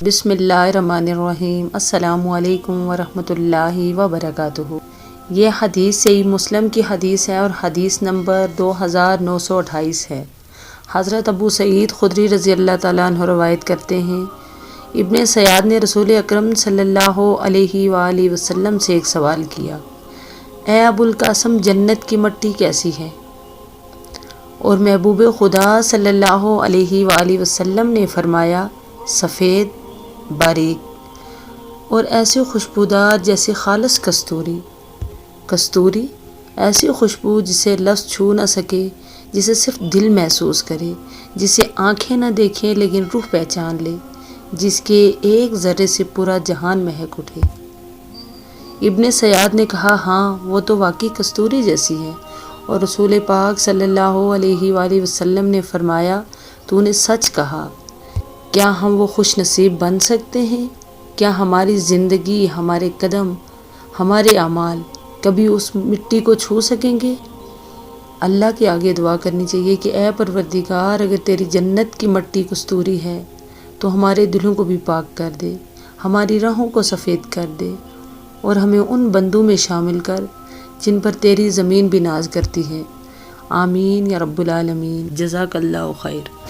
بسم اللہ الرحمن الرحیم۔ السلام علیکم ورحمۃ اللہ وبرکاتہ۔ یہ حدیث صحیح مسلم کی حدیث ہے اور حدیث نمبر 2928 ہے۔ حضرت ابو سعید خدری رضی اللہ تعالیٰ عنہ روایت کرتے ہیں، ابن سیاد نے رسول اکرم صلی اللہ علیہ وآلہ وسلم سے ایک سوال کیا، اے ابو القاسم، جنت کی مٹی کیسی ہے؟ اور محبوب خدا صلی اللہ علیہ وآلہ وسلم نے فرمایا، سفید، باریک اور ایسی خوشبودار جیسے خالص کستوری۔ کستوری ایسی خوشبو جسے لفظ چھو نہ سکے، جسے صرف دل محسوس کرے، جسے آنکھیں نہ دیکھیں لیکن روح پہچان لے، جس کے ایک ذرے سے پورا جہان مہک اٹھے۔ ابن سیاد نے کہا، ہاں وہ تو واقعی کستوری جیسی ہے۔ اور رسول پاک صلی اللہ علیہ وآلہ وسلم نے فرمایا، تو نے سچ کہا۔ کیا ہم وہ خوش نصیب بن سکتے ہیں؟ کیا ہماری زندگی، ہمارے قدم، ہمارے اعمال کبھی اس مٹی کو چھو سکیں گے؟ اللہ کے آگے دعا کرنی چاہیے کہ اے پروردگار، اگر تیری جنت کی مٹی کستوری ہے تو ہمارے دلوں کو بھی پاک کر دے، ہماری راہوں کو سفید کر دے اور ہمیں ان بندوں میں شامل کر جن پر تیری زمین بھی ناز کرتی ہے۔ آمین یا رب العالمین۔ جزاک اللہ خیر۔